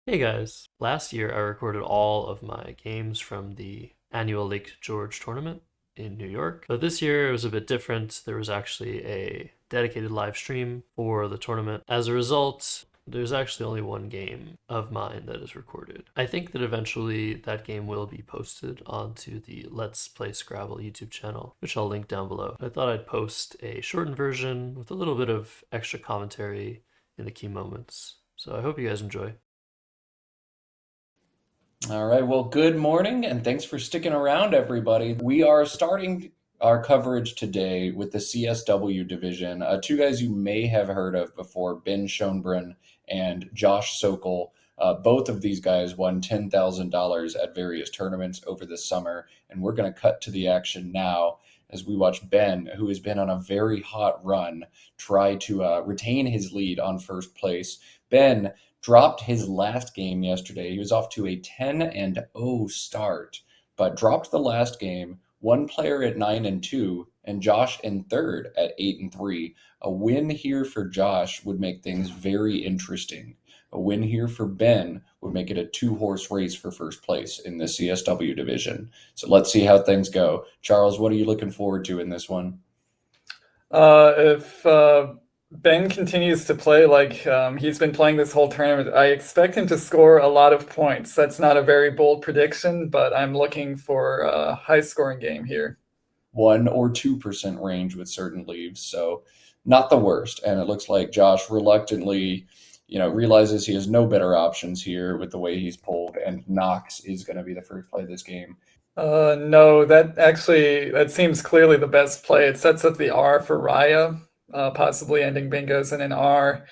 Hey guys, last year I recorded all of my games from the annual Lake George tournament in New York. But this year it was a bit different. There was actually a dedicated live stream for the tournament. As a result, there's actually only one game of mine that is recorded. I think that eventually that game will be posted onto the Let's Play Scrabble YouTube channel, which I'll link down below. I thought I'd post a shortened version with a little bit of extra commentary in the key moments. So I hope you guys enjoy. All right. Well, good morning and thanks for sticking around, everybody. We are starting our coverage today with the CSW division. Two guys you may have heard of before, Ben Schoenbrunn and Josh Sokol. Both of these guys won $10,000 at various tournaments over the summer. And we're going to cut to the action now as we watch Ben, who has been on a very hot run, try to retain his lead on first place. Ben dropped his last game yesterday. He was off to a 10-0 start, but dropped the last game. One player at 9-2, and Josh in third at 8-3. A win here for Josh would make things very interesting. A win here for Ben would make it a two-horse race for first place in the CSW division. So let's see how things go. Charles, what are you looking forward to in this one? If Ben continues to play like he's been playing this whole tournament, I expect him to score a lot of points. That's not a very bold prediction, but I'm looking for a high scoring game here. 1 or 2% range with certain leaves. So not the worst. And it looks like Josh reluctantly, realizes he has no better options here with the way he's pulled, and Knox is going to be the first play of this game. No, that seems clearly the best play. It sets up the R for Raya, possibly ending bingos in an R.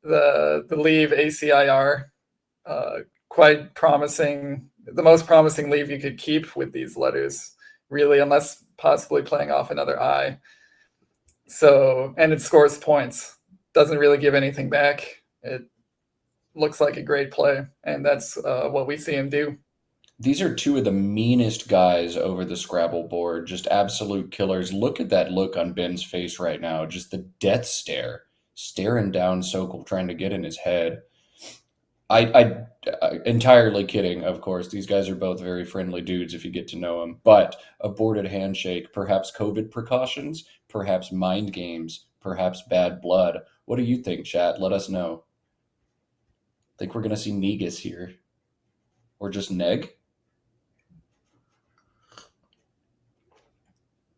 The leave ACIR, uh, quite promising. The most promising leave you could keep with these letters, really, unless possibly playing off another I. So, and it scores points. Doesn't really give anything back. It looks like a great play, and that's what we see him do. These are two of the meanest guys over the Scrabble board, just absolute killers. Look at that look on Ben's face right now, just the death stare, staring down Sokol, trying to get in his head. I entirely kidding, of course. These guys are both very friendly dudes if you get to know them. But aborted handshake, perhaps COVID precautions, perhaps mind games, perhaps bad blood. What do you think, chat? Let us know. Think we're gonna see Negus here, or just Neg?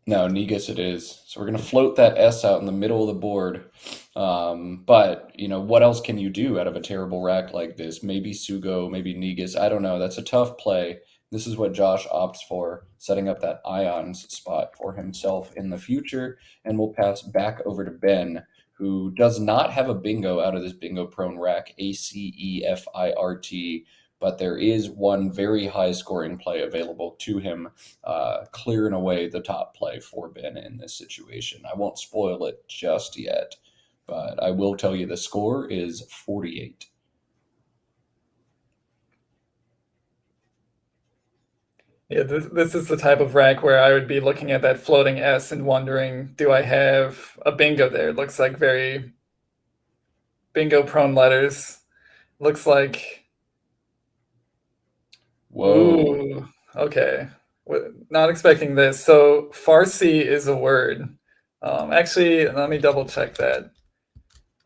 No, Negus it is. So we're gonna float that S out in the middle of the board. But what else can you do out of a terrible rack like this? Maybe Sugo, maybe Negus. I don't know. That's a tough play. This is what Josh opts for, setting up that Ions spot for himself in the future. And we'll pass back over to Ben, who does not have a bingo out of this bingo prone rack, ACEFIRT, but there is one very high scoring play available to him, clearing away the top play for Ben in this situation. I won't spoil it just yet, but I will tell you the score is 48. Yeah, this is the type of rack where I would be looking at that floating S and wondering, do I have a bingo there? It looks like very bingo prone letters. Looks like, Whoa. ooh, okay. Not expecting this. So Farsi is a word. Actually, let me double check that.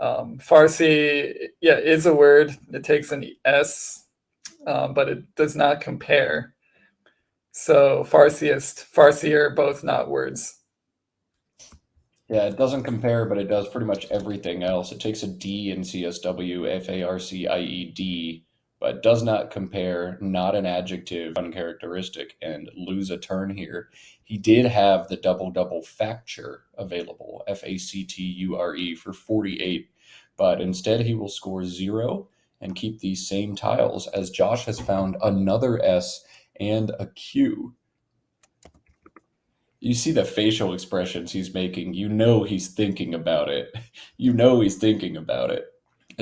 Farsi, yeah, is a word. It takes an S, but it does not compare. So Farsiest, Farsi are both not words. Yeah, it doesn't compare, but it does pretty much everything else. It takes a D in CSW, FARCIED, but does not compare, not an adjective, uncharacteristic, and lose a turn here. He did have the double double facture available, FACTURE, for 48, but instead he will score 0 and keep these same tiles as Josh has found another S and a Q. You see the facial expressions he's making. You know he's thinking about it. You know he's thinking about it.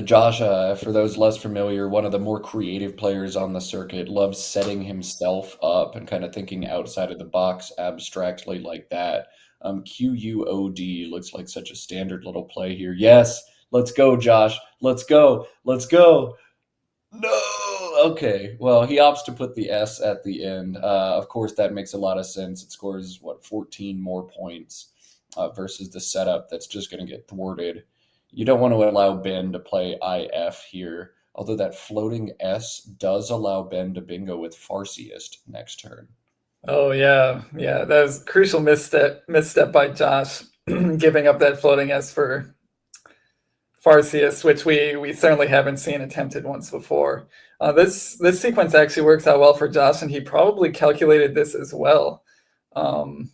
Josh, for those less familiar, one of the more creative players on the circuit, loves setting himself up and kind of thinking outside of the box abstractly like that. QUOD looks like such a standard little play here. Yes, let's go, Josh. Let's go. Let's go. No! Okay, well, he opts to put the S at the end. Of course, that makes a lot of sense. It scores, 14 more points versus the setup that's just going to get thwarted. You don't want to allow Ben to play IF here, although that floating S does allow Ben to bingo with Farsiest next turn. Oh yeah, that was a crucial misstep by Josh, giving up that floating S for Farsius, which we certainly haven't seen attempted once before. This sequence actually works out well for Josh, and he probably calculated this as well. Um,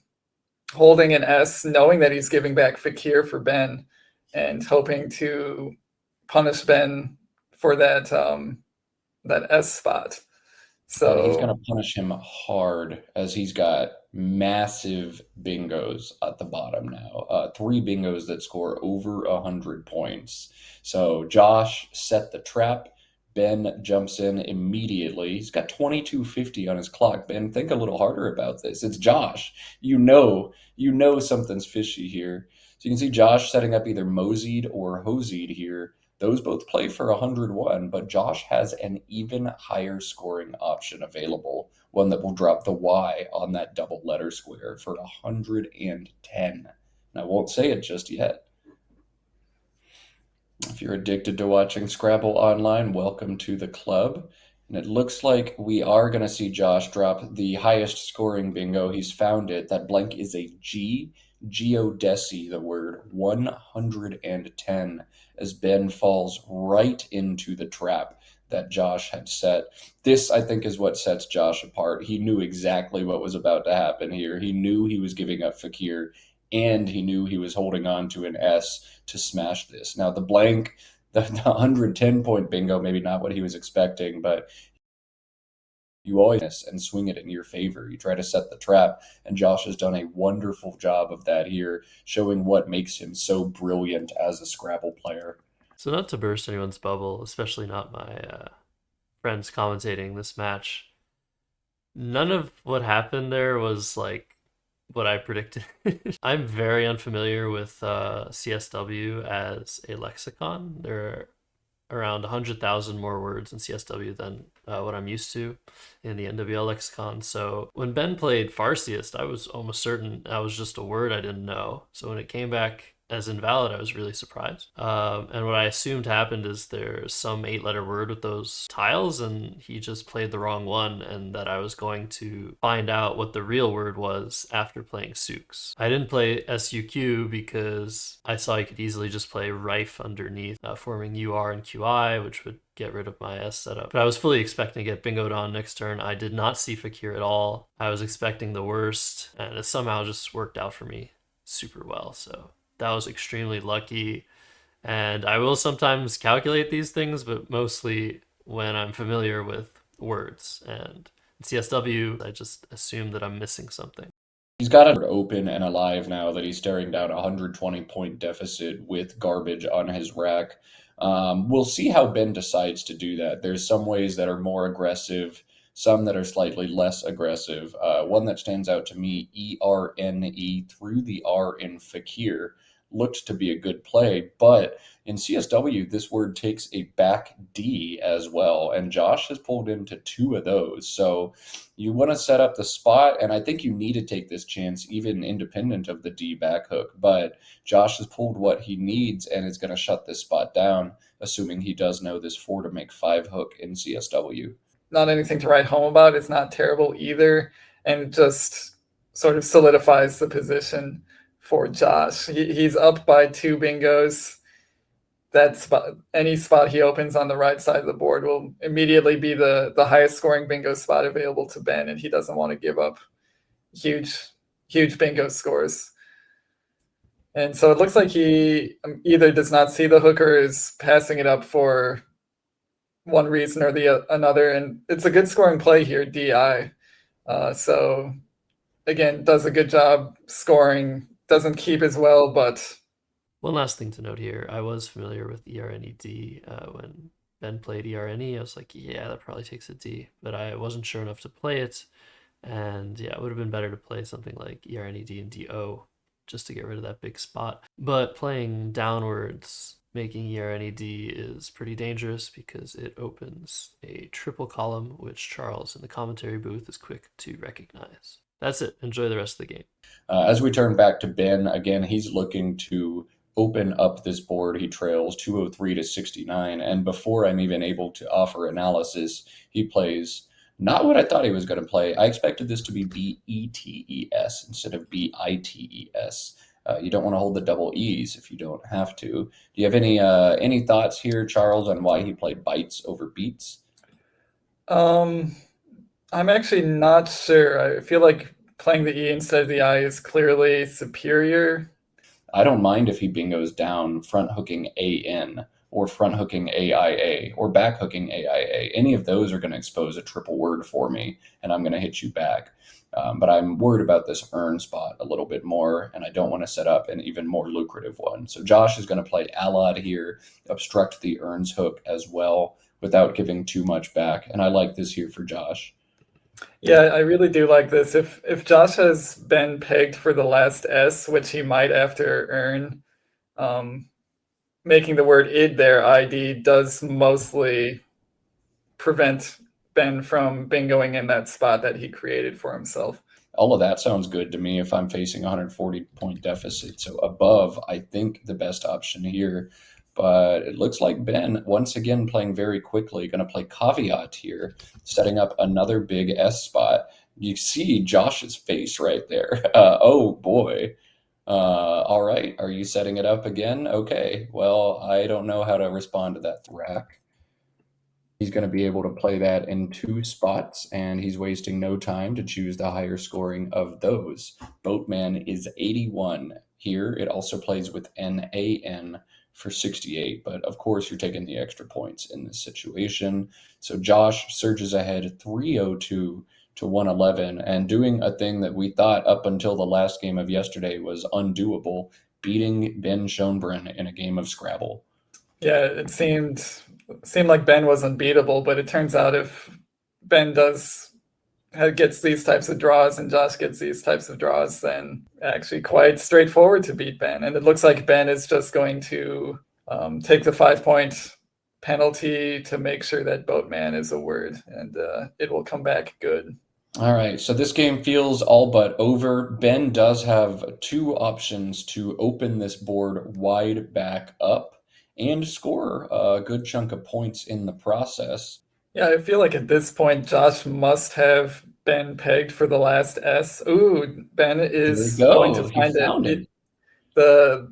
Holding an S, knowing that he's giving back Fakir for Ben, and hoping to punish Ben for that S spot. He's going So to punish him hard as he's got massive bingos at the bottom now. Three bingos that score over 100 points. So Josh set the trap. Ben jumps in immediately. He's got 2250 on his clock. Ben, think a little harder about this. It's Josh. You know something's fishy here. So you can see Josh setting up either moseyed or hosied here. Those both play for 101, but Josh has an even higher scoring option available, one that will drop the Y on that double letter square for 110. And I won't say it just yet. If you're addicted to watching Scrabble online, welcome to the club. And it looks like we are going to see Josh drop the highest scoring bingo. He's found it. That blank is a G, geodesy, the word 110, as Ben falls right into the trap that Josh had set. This, I think, is what sets Josh apart. He knew exactly what was about to happen here. He knew he was giving up Fakir, and he knew he was holding on to an S to smash this. Now, the blank, the 110 point bingo, maybe not what he was expecting, but you always miss and swing it in your favor. You try to set the trap, and Josh has done a wonderful job of that here, showing what makes him so brilliant as a Scrabble player. So not to burst anyone's bubble, especially not my friends commentating this match, none of what happened there was like what I predicted. I'm very unfamiliar with CSW as a lexicon. There are around 100,000 more words in CSW than what I'm used to in the NWL lexicon. So when Ben played Farsiest, I was almost certain that was just a word I didn't know. So when it came back as invalid, I was really surprised. And what I assumed happened is there's some 8-letter word with those tiles, and he just played the wrong one, and that I was going to find out what the real word was after playing Sooks. I didn't play SUQ because I saw you could easily just play Rife underneath, forming UR and QI, which would get rid of my S setup. But I was fully expecting to get bingoed on next turn. I did not see Fakir at all. I was expecting the worst, and it somehow just worked out for me super well. So that was extremely lucky. And I will sometimes calculate these things, but mostly when I'm familiar with words. And in CSW, I just assume that I'm missing something. He's got it open and alive now that he's staring down a 120 point deficit with garbage on his rack. We'll see how Ben decides to do that. There's some ways that are more aggressive, some that are slightly less aggressive. One that stands out to me, ERNE through the R in Fakir, looked to be a good play, but in CSW, this word takes a back D as well, and Josh has pulled into two of those. So you want to set up the spot, and I think you need to take this chance even independent of the D back hook, but Josh has pulled what he needs and is going to shut this spot down, assuming he does know this 4 to make 5 hook in CSW. not anything to write home about. It's not terrible either, and it just sort of solidifies the position for Josh. He's up by 2 bingos. That spot, any spot he opens on the right side of the board will immediately be the highest scoring bingo spot available to Ben, and he doesn't want to give up huge bingo scores. And so it looks like he either does not see the hook or is passing it up for one reason or the another. And it's a good scoring play here, DI. So again, does a good job scoring. Doesn't keep as well, but One last thing to note here, I was familiar with ERNED when Ben played ERNE. I was like, yeah, that probably takes a D, but I wasn't sure enough to play it. And yeah, it would have been better to play something like ERNED and DO just to get rid of that big spot. But playing downwards making ERNED is pretty dangerous because it opens a triple column, which Charles in the commentary booth is quick to recognize. That's it. Enjoy the rest of the game. As we turn back to Ben, again, he's looking to open up this board. He trails 203 to 69. And before I'm even able to offer analysis, he plays not what I thought he was going to play. I expected this to be BETES instead of BITES. You don't want to hold the double E's if you don't have to. Do you have any thoughts here, Charles, on why he played bytes over beats? I'm actually not sure. I feel like playing the E instead of the I is clearly superior. I don't mind if he bingos down front hooking AN or front hooking AIA or back hooking AIA. Any of those are going to expose a triple word for me, and I'm going to hit you back. But I'm worried about this earn spot a little bit more, and I don't want to set up an even more lucrative one. So Josh is going to play Allied here, obstruct the earns hook as well without giving too much back. And I like this here for Josh. Yeah, I really do like this. If Josh has been pegged for the last S, which he might after earn, making the word id there, ID, does mostly prevent Ben from bingoing in that spot that he created for himself. All of that sounds good to me if I'm facing a 140-point deficit. So above, I think the best option here. But it looks like Ben, once again, playing very quickly, going to play Caveat here, setting up another big S spot. You see Josh's face right there. Oh boy. All right. Are you setting it up again? Okay. Well, I don't know how to respond to that rack. He's going to be able to play that in two spots, and he's wasting no time to choose the higher scoring of those. Boatman is 81 here. It also plays with NAN for 68, but of course you're taking the extra points in this situation. So Josh surges ahead 302 to 111 and doing a thing that we thought up until the last game of yesterday was undoable, beating Ben Schoenbrunn in a game of Scrabble. Yeah, it seemed like Ben was unbeatable, but it turns out if Ben gets these types of draws and Josh gets these types of draws, then actually quite straightforward to beat Ben. And it looks like Ben is just going to take the 5-point penalty to make sure that Boatman is a word, and it will come back good. All right, so this game feels all but over. Ben does have two options to open this board wide back up and score a good chunk of points in the process. Yeah, I feel like at this point, Josh must have been pegged for the last S. Ooh, Ben Here we is going to go. He find it. found it. The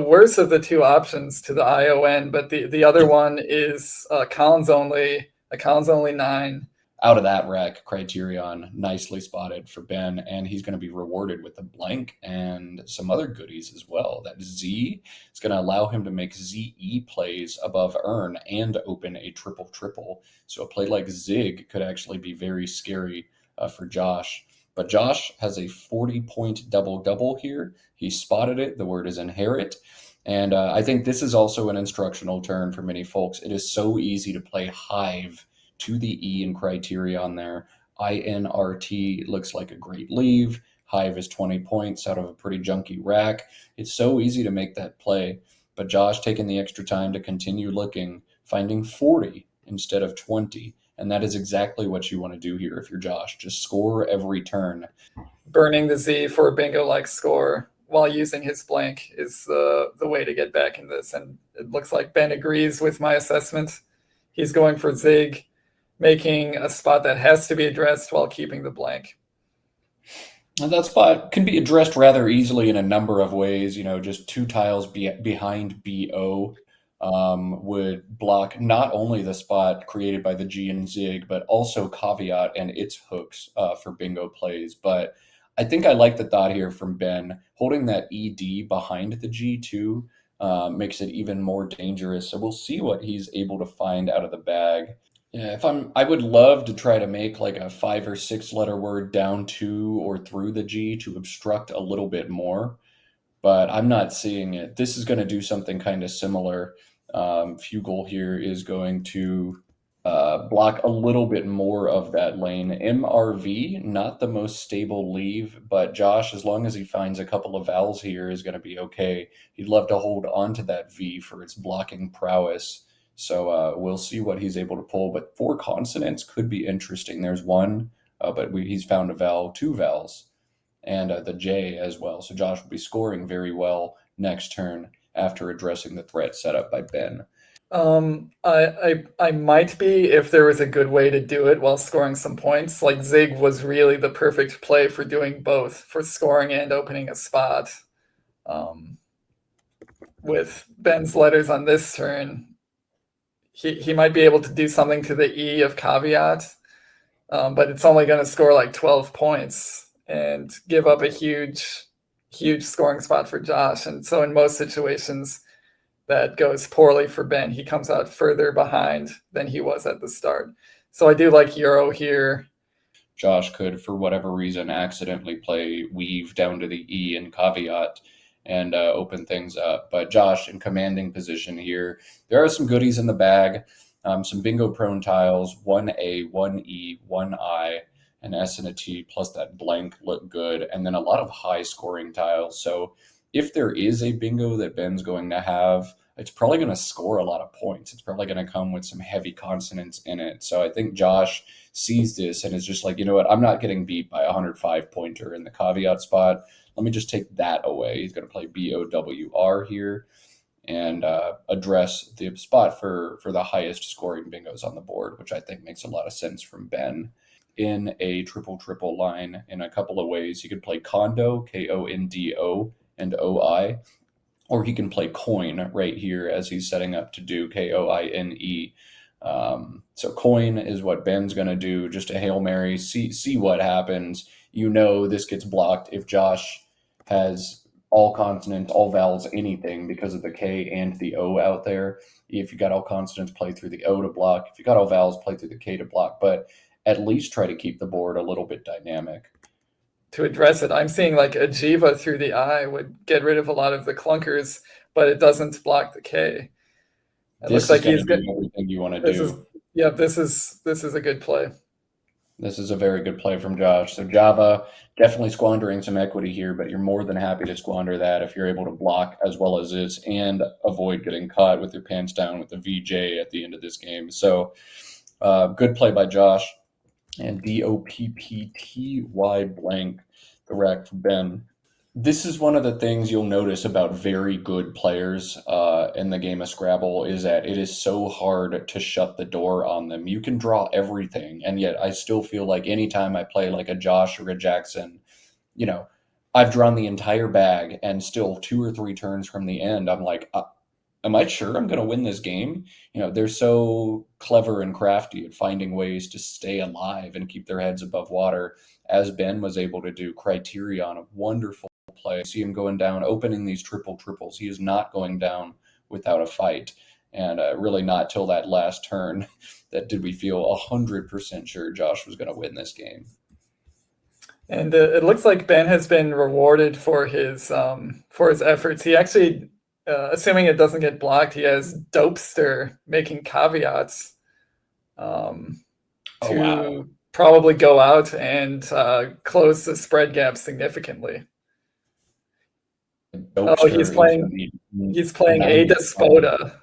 worst of the two options to the ION, but the other one is Collins only, a Collins only 9. Out of that rack, Criterion nicely spotted for Ben, and he's going to be rewarded with a blank and some other goodies as well. That Z is going to allow him to make ZE plays above earn and open a triple triple. So a play like Zig could actually be very scary for Josh. But Josh has a 40-point double-double here. He spotted it. The word is inherit. And I think this is also an instructional turn for many folks. It is so easy to play Hive to the E in Criterion there. INRT looks like a great leave. Hive is 20 points out of a pretty junky rack. It's so easy to make that play. But Josh taking the extra time to continue looking, finding 40 instead of 20. And that is exactly what you want to do here if you're Josh. Just score every turn. Burning the Z for a bingo-like score while using his blank is the way to get back in this. And it looks like Ben agrees with my assessment. He's going for Zig, making a spot that has to be addressed while keeping the blank. And that spot can be addressed rather easily in a number of ways. Just two tiles behind BO would block not only the spot created by the G and Zig, but also Caveat and its hooks for bingo plays. But I think I like the thought here from Ben. Holding that ED behind the G2 makes it even more dangerous. So we'll see what he's able to find out of the bag. Yeah, I would love to try to make like a 5 or 6 letter word down to or through the G to obstruct a little bit more, but I'm not seeing it. This is going to do something kind of similar. Fugal here is going to block a little bit more of that lane. MRV, not the most stable leave, but Josh, as long as he finds a couple of vowels here, is going to be okay. He'd love to hold on to that V for its blocking prowess. So we'll see what he's able to pull. But four consonants could be interesting. There's one, but he's found a vowel, two vowels, and the J as well. So Josh will be scoring very well next turn after addressing the threat set up by Ben. I might be if there was a good way to do it while scoring some points. Like Zig was really the perfect play for doing both, for scoring and opening a spot. Um, with Ben's letters on this turn, he might be able to do something to the E of caveat, but it's only going to score like 12 points and give up a huge scoring spot for Josh. And so in most situations, that goes poorly for Ben. He comes out further behind than he was at the start. So I do like Euro here. Josh could, for whatever reason, accidentally play weave down to the E in caveat and open things up. But Josh in commanding position here. There are some goodies in the bag, some bingo prone tiles, 1A, 1E, 1I, an S and a T, plus that blank look good, and then a lot of high scoring tiles. So if there is a bingo that Ben's going to have, it's probably going to score a lot of points. It's probably going to come with some heavy consonants in it. So I think Josh sees this and is just like, you know what, I'm not getting beat by a 105 pointer in the caveat spot. Let me just take that away. He's going to play BOWR here and address the spot for the highest scoring bingos on the board, which I think makes a lot of sense from Ben. In a triple line in a couple of ways, you could play Kondo, Kondo, and OI, or he can play coin right here as he's setting up to do Koine. So coin is what Ben's going to do, just a Hail Mary, see what happens. You know this gets blocked if Josh has all consonants, all vowels, anything because of the K and the O out there. If you got all consonants, play through the O to block. If you got all vowels, play through the K to block. But at least try to keep the board a little bit dynamic. To address it, I'm seeing like a Jiva through the I would get rid of a lot of the clunkers, but it doesn't block the K. It This looks is like going he's to good. do everything you want to This is do. yeah. This is a good play. This is a very good play from Josh. So Java definitely squandering some equity here, but you're more than happy to squander that if you're able to block as well as this and avoid getting caught with your pants down with the VJ at the end of this game. So good play by Josh. And DOPPTY blank, correct, Ben. This is one of the things you'll notice about very good players in the game of Scrabble is that it is so hard to shut the door on them. You can draw everything, and yet I still feel like anytime I play like a Josh or a Jackson, you know, I've drawn the entire bag, and still two or three turns from the end, I'm like, am I sure I'm going to win this game? You know, they're so clever and crafty at finding ways to stay alive and keep their heads above water, as Ben was able to do. Criterion, a wonderful play. See him going down, opening these triples. He is not going down without a fight. And really not till that last turn that did we feel 100% sure Josh was going to win this game. And it looks like Ben has been rewarded for his efforts. He actually, assuming it doesn't get blocked, he has Dopester making caveats to wow. probably go out and close the spread gap significantly. Oh, he's playing a Despota,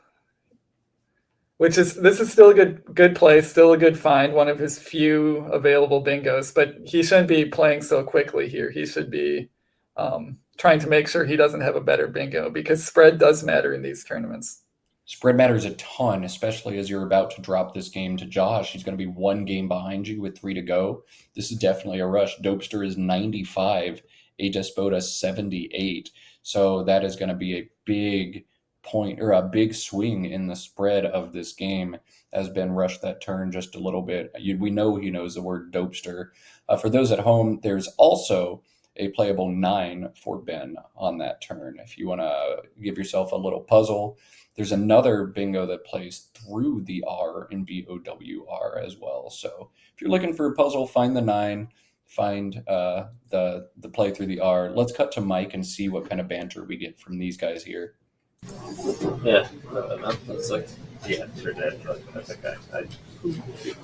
this is still a good play, still a good find, one of his few available bingos, but he shouldn't be playing so quickly here. He should be trying to make sure he doesn't have a better bingo, because spread does matter in these tournaments. Spread matters a ton, especially as you're about to drop this game to Josh. He's going to be one game behind you with 3 to go. This is definitely a rush. Dopester is 95, a Despota 78. So that is going to be a big point or a big swing in the spread of this game as Ben rushed that turn just a little bit. We know he knows the word Dopester. For those at home, there's also a playable 9 for Ben on that turn. If you want to give yourself a little puzzle, there's another bingo that plays through the R in BOWR as well. So if you're looking for a puzzle, find the 9, find the play through the R. Let's cut to Mike and see what kind of banter we get from these guys here. Yeah, that sucked. Yeah, sure did. But I think I do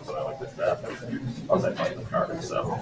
what I like this draft. Plus, I played the card, so